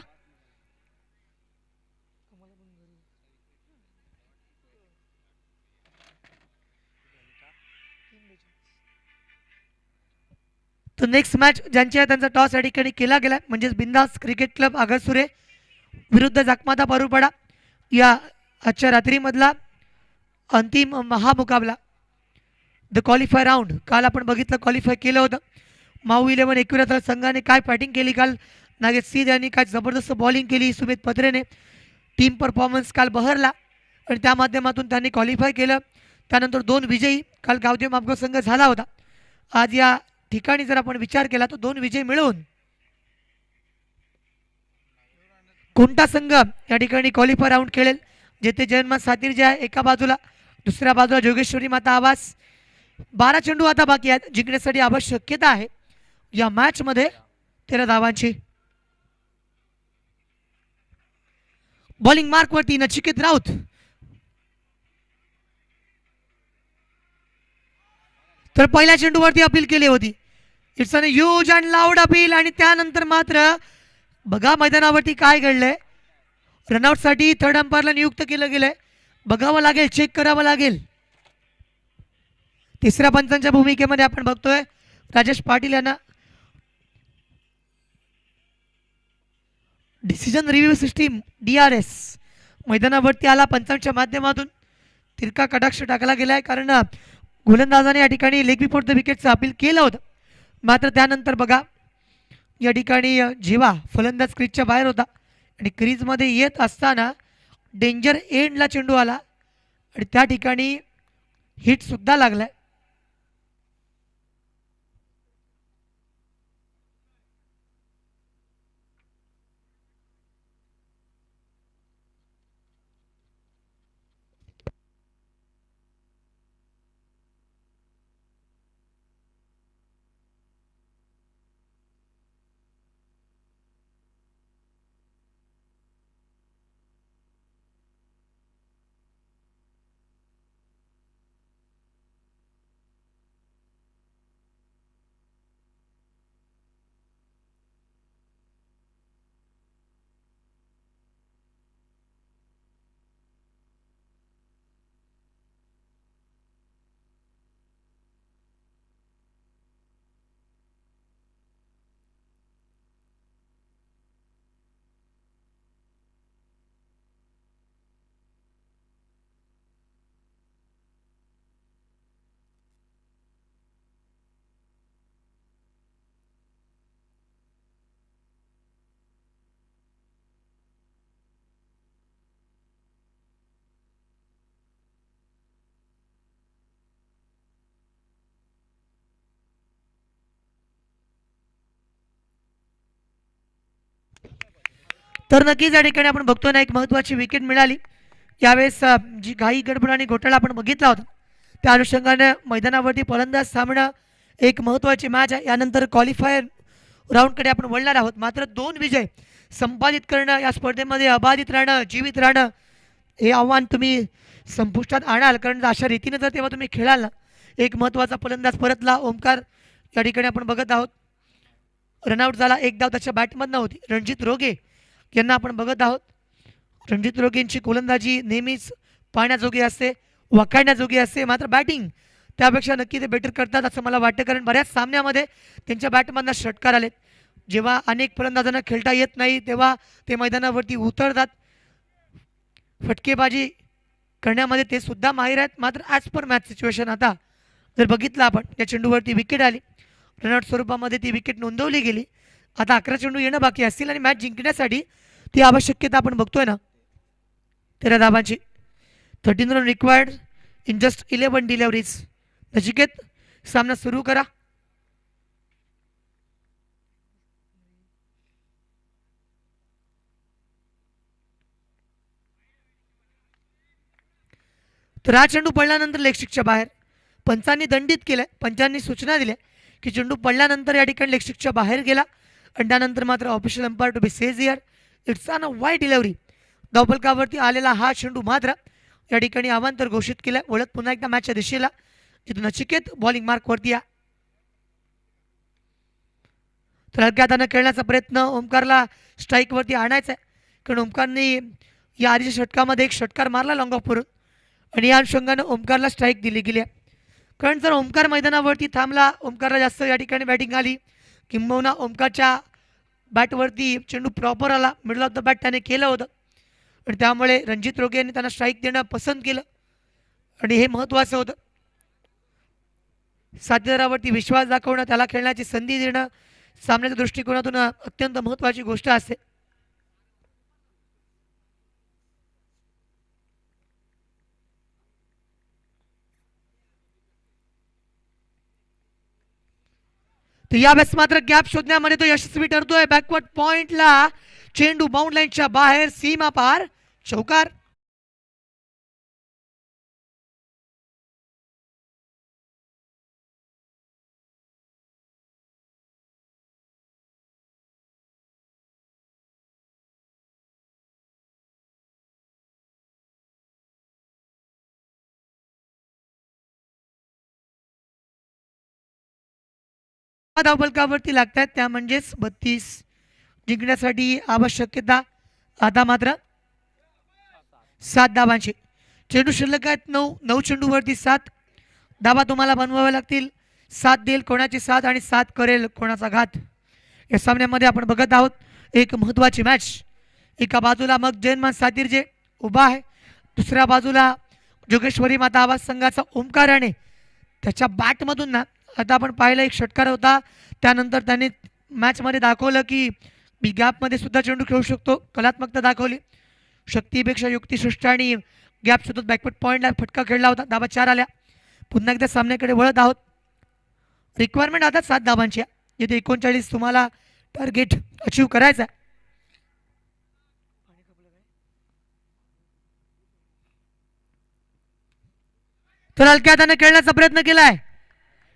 तर नेक्स्ट मॅच ज्यांची आहे त्यांचा टॉस या ठिकाणी केला गेला, म्हणजेच बिंदास क्रिकेट क्लब आगरसुरे विरुद्ध जाकमाता पारुपाडा या आजच्या रात्रीमधला अंतिम महामुकाबला, द क्वालिफाय राऊंड. काल आपण बघितलं, क्वालिफाय केलं होतं. माऊ 11 एकविरा संघाने काय बॅटिंग केली काल, नागेश सीद यांनी काय जबरदस्त बॉलिंग केली, सुमित पत्रेने टीम परफॉर्मन्स काल बहरला आणि त्या माध्यमातून त्यांनी क्वालिफाय केलं. त्यानंतर 2 विजयी काल गावदेव मापगाव संघ झाला होता. आज या ठिकाणी जर आपण विचार केला तर 2 विजय मिळून कोणता संघ या ठिकाणी क्वालिफाय राऊंड खेळेल, जेथे जयन्मान सातीर जे आहे एका बाजूला, दुसऱ्या बाजूला जोगेश्वरी माता आवास. 12 चेंडू आता बाकी आहेत, जिंकण्यासाठी आवश्यकता आहे या मॅच मध्ये 13 धावांची. बॉलिंग मार्क वरती नचिकेत राऊत. तर पहिल्या चेंडूवरती अपील केली होती. It's an huge and loud appeal आणि त्यानंतर मात्र बघा मैदानावरती काय घडलंय. रनआउट साठी थर्ड अंपायरला नियुक्त केलं गेलंय. बघावं लागेल, चेक करावं लागेल. तिसऱ्या पंचांच्या भूमिकेमध्ये आपण बघतोय राजेश पाटील यांना. डिसिजन रिव्ह्यू सिस्टीम DRS मैदानावरती आला. पंचांच्या माध्यमातून तिरका कटाक्ष टाकला गेलाय, कारण गोलंदाजाने या ठिकाणी लेग बिफोर द विकेटचं अपील केलं होतं. मात्र त्यानंतर बघा या ठिकाणी जेव्हा फलंदाज क्रीजच्या बाहेर होता आणि क्रीजमध्ये येत असताना डेंजर एंडला चेंडू आला आणि त्या ठिकाणी हिट सुद्धा लागलाय. तर नक्कीच या ठिकाणी आपण बघतोय ना, एक महत्त्वाची विकेट मिळाली यावेळेस. जी घाई गडबड आणि घोटाळा आपण बघितला होता त्या अनुषंगाने मैदानावरती फलंदाज सामना एक महत्त्वाची मॅच आहे. यानंतर क्वालिफायर राऊंडकडे आपण वळणार आहोत. मात्र 2 विजय संपादित करणं, या स्पर्धेमध्ये अबाधित राहणं, जीवित राहणं, हे आव्हान तुम्ही संपुष्टात आणाल. कारण अशा रीतीने जर तेव्हा तुम्ही खेळाल ना, एक महत्त्वाचा फलंदाज परतला ओमकार. या ठिकाणी आपण बघत आहोत रनआउट झाला, एक धाव त्याच्या बॅटमधनं होती. रणजित रोगे यांना आपण बघत आहोत. रणजित रोगेंची गोलंदाजी नेहमीच पाहण्याजोगी असते, वखाणण्याजोगी असते. मात्र बॅटिंग त्यापेक्षा नक्की ते बेटर करतात असं मला वाटतं. कारण बऱ्याच सामन्यामध्ये त्यांच्या बॅटमधनं षटकार आलेत. जेव्हा अनेक फलंदाजांना खेळता येत नाही तेव्हा ते मैदानावरती उतरतात. फटकेबाजी करण्यामध्ये ते सुद्धा माहीर आहेत. मात्र ॲज पर मॅच सिच्युएशन आता जर बघितलं आपण, त्या चेंडूवरती विकेट आली, रनआउट स्वरूपामध्ये ती विकेट नोंदवली गेली. आता 11 चेंडू येणं बाकी असतील आणि मॅच जिंकण्यासाठी ती आवश्यकता आपण बघतोय ना, 13 धावांची. 13 run required in just 11 deliveries. Nachiket सामना सुरू करा. तर हा चेंडू पडल्यानंतर लेगस्टिकच्या बाहेर पंचांनी दंडित केलंय. पंचांनी सूचना दिल्या की चेंडू पडल्यानंतर या ठिकाणी लेगस्टिकच्या बाहेर गेला आणि त्यानंतर मात्र official umpire to be says here it's on a wide delivery. धावफलकावरती आलेला हा चेंडू मात्र या ठिकाणी अवांतर घोषित केलाय. वळत पुन्हा एकदा मॅचच्या दिशेला, जिथून नचिकेत बॉलिंग मार्कवरती या. तर हलक्या हाताने खेळण्याचा प्रयत्न ओमकारला स्ट्राईकवरती आणायचा आहे. कारण ओमकारने या आधीच्या षटकामध्ये एक षटकार मारला लॉंग ऑफ वरून आणि या अनुषंगाने ओमकारला स्ट्राईक दिली गेली आहे. कारण जर ओमकार मैदानावरती थांबला, ओमकारला जास्त या ठिकाणी बॅटिंग आली, किंबहुना ओमकारच्या बॅटवरती चेंडू प्रॉपर आला, मिडल ऑफ द बॅट त्याने केलं होतं आणि त्यामुळे रणजित रोगे यांनी त्यांना स्ट्राईक देणं पसंत केलं आणि हे महत्त्वाचं होतं. साथीदारावरती विश्वास दाखवणं, त्याला खेळण्याची संधी देणं सामन्याच्या दृष्टिकोनातून अत्यंत महत्त्वाची गोष्ट असते. तर यावेळेस मात्र गॅप शोधण्यामध्ये तो यशस्वी ठरतोय. बॅकवर्ड पॉइंटला चेंडू बाउंड लाईनच्या बाहेर, सीमा पार, चौकार. धावफलकावरती लागतात त्या म्हणजेच 32 जिंकण्यासाठी आवश्यकता आता मात्र 7 धावांची. चेंडू शिल्लक आहेत 9 चेंडूवरती 7 धावा तुम्हाला बनवाव्या लागतील. 7 देईल कोणाची 7 आणि 7 करेल कोणाचा घात. या सामन्यामध्ये आपण बघत आहोत एक महत्त्वाची मॅच. एका बाजूला मग जयमान सातीर जे उभा आहे, दुसऱ्या बाजूला जोगेश्वरी माता आवाज संघाचा ओमकाराने त्याच्या बॅटमधून ना, आता आपण पाहिलं एक षटकार होता, त्यानंतर त्याने मॅचमध्ये दाखवलं की मी गॅपमध्ये सुद्धा चेंडू खेळू शकतो. कलात्मकता दाखवली, शक्तीपेक्षा युक्तिश्रेष्ठ आणि गॅप शोधत बॅकवर्ड पॉईंटला फटका खेळला होता. धावा 4 आल्या. पुन्हा एकदा सामन्याकडे वळत आहोत. रिक्वायरमेंट आता 7 धावांची आहे, जिथे 39 तुम्हाला टार्गेट अचीव करायचं आहे. तर हलक्या हाताने खेळण्याचा प्रयत्न केलाय.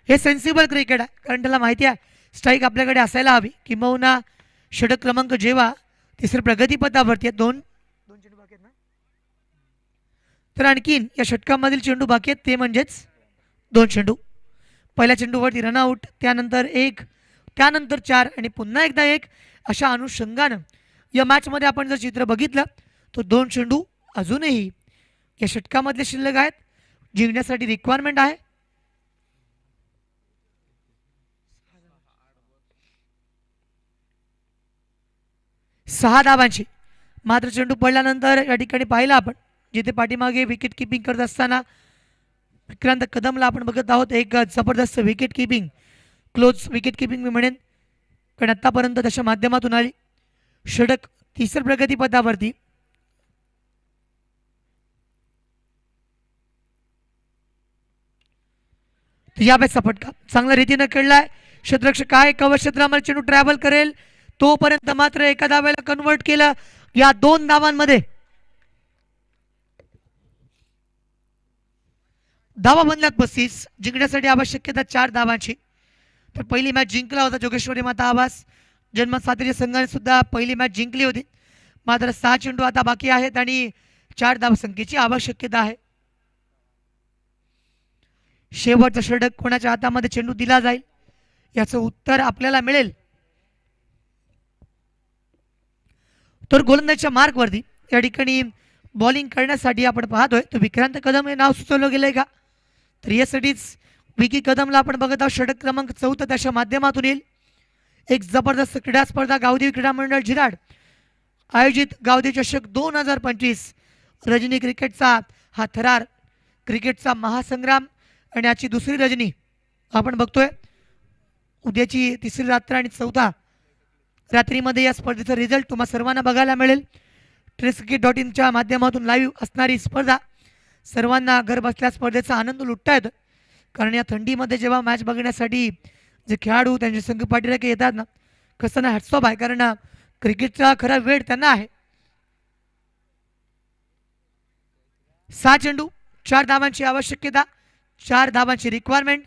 हे सेन्सिबल क्रिकेट आहे, कारण त्याला माहिती आहे स्ट्राईक आपल्याकडे असायला हवी. किंबहुना षटक क्रमांक जेव्हा तिसऱ्या प्रगतीपथावरती आहे, 2 चेंडू बाकी आहेत ना, तर आणखीन या षटकामधील चेंडू बाकी आहेत ते म्हणजेच 2 चेंडू. पहिल्या चेंडूवरती रनआउट, त्यानंतर 1, त्यानंतर 4 आणि पुन्हा एकदा 1. अशा अनुषंगानं या मॅचमध्ये आपण जर चित्र बघितलं तर 2 चेंडू अजूनही या षटकामधले शिल्लक आहेत. जिंकण्यासाठी रिक्वायरमेंट आहे 6 धावांची. मात्र चेंडू पडल्यानंतर या ठिकाणी पाहिलं आपण, जिथे पाठीमागे विकेट किपिंग करत असताना विक्रांत कदमला आपण बघत आहोत. एक जबरदस्त wicket keeping, close wicket keeping मी म्हणेन, कारण आतापर्यंत त्याच्या माध्यमातून आली. षटक तिसऱ्या प्रगतीपथावरती. यावेळेसचा फटका चांगल्या रीतीने खेळलाय. क्षेत्ररक्षक आहे, कव्हर क्षेत्रामध्ये चेंडू ट्रॅव्हल करेल तोपर्यंत मात्र एका धावेला कन्वर्ट केलं. या 2 धावांमध्ये धावा बनल्यात 35. जिंकण्यासाठी आवश्यकता 4 धावांची. तर पहिली मॅच जिंकला होता जोगेश्वरी माता आवास जन्म सातेरी संघाने सुद्धा पहिली मॅच जिंकली होती. मात्र 6 चेंडू आता बाकी आहेत आणि 4 धावसंख्येची आवश्यकता आहे. शेवटचा षटक कोणाच्या हातामध्ये चेंडू दिला जाईल याचं उत्तर आपल्याला मिळेल. तर गोलंदाजीच्या मार्कवरती या ठिकाणी बॉलिंग करण्यासाठी आपण पाहतोय तर विक्रांत कदम हे नाव सुचवलं गेलंय का, तर यासाठीच विकी कदमला आपण बघत आहोत. षटक क्रमांक 14 त्याच्या माध्यमातून येईल. एक जबरदस्त क्रीडा स्पर्धा गावदेवी क्रीडा मंडळ झिराड आयोजित गावदेवी चषक 2025 रजनी क्रिकेटचा हा थरार क्रिकेटचा महासंग्राम आणि याची दुसरी रजनी आपण बघतोय. उद्याची तिसरी रात्र आणि 4था रात्रीमध्ये या स्पर्धेचा रिझल्ट तुम्हा सर्वांना बघायला मिळेल. TraceCricket.in माध्यमातून लाईव्ह असणारी स्पर्धा सर्वांना घर बसल्या स्पर्धेचा आनंद लुटता येतो. कारण या थंडीमध्ये जेव्हा मॅच बघण्यासाठी जे खेळाडू त्यांचे संघ पाठीराखे येतात ना, कसं ना हॅट्सऑफ आहे, कारण क्रिकेटचा खरा वेळ त्यांना आहे. 6 चेंडू 4 धावांची आवश्यकता, 4 धावांची रिक्वायरमेंट.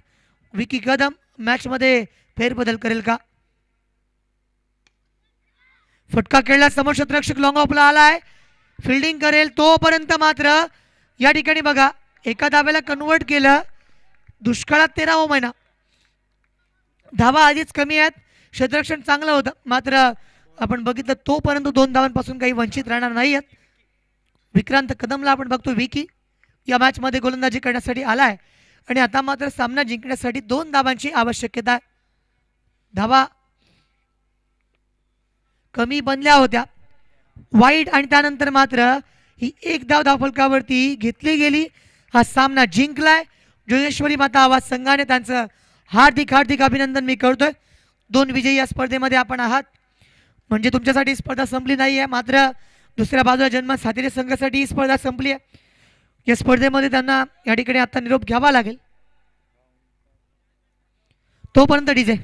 विकी कदम मॅचमध्ये फेरबदल करेल का? फटका खेळला, समोर क्षेत्ररक्षक लॉंग ऑफला आलाय, फिल्डिंग करेल तोपर्यंत मात्र या ठिकाणी बघा एका धाब्याला कन्वर्ट केलं. दुष्काळात 13वा महिना, धावा आधीच कमी आहेत, क्षेत्ररक्षण चांगलं होतं, मात्र आपण बघितलं तोपर्यंत 2 धावांपासून काही वंचित राहणार नाही आहेत. विक्रांत कदमला आपण बघतो विकी या मॅचमध्ये गोलंदाजी करण्यासाठी आलाय आणि आता मात्र सामना जिंकण्यासाठी 2 धावांची आवश्यकता आहे. धावा कमी बनल्या होत्या वाईट आणि त्यानंतर मात्र ही 1 धाव धावफलकावरती घेतली गेली. हा सामना जिंकलाय जोगेश्वरी माता आवाज संघाने. त्यांचं हार्दिक हार्दिक अभिनंदन मी करतोय. 2 विजयी या स्पर्धेमध्ये आपण आहात. म्हणजे तुमच्यासाठी स्पर्धा संपली नाही आहे, मात्र दुसऱ्या बाजूला जन्म सातेरी संघासाठी ही स्पर्धा संपली आहे. या स्पर्धेमध्ये त्यांना या ठिकाणी आता निरोप घ्यावा लागेल. तोपर्यंत डीजे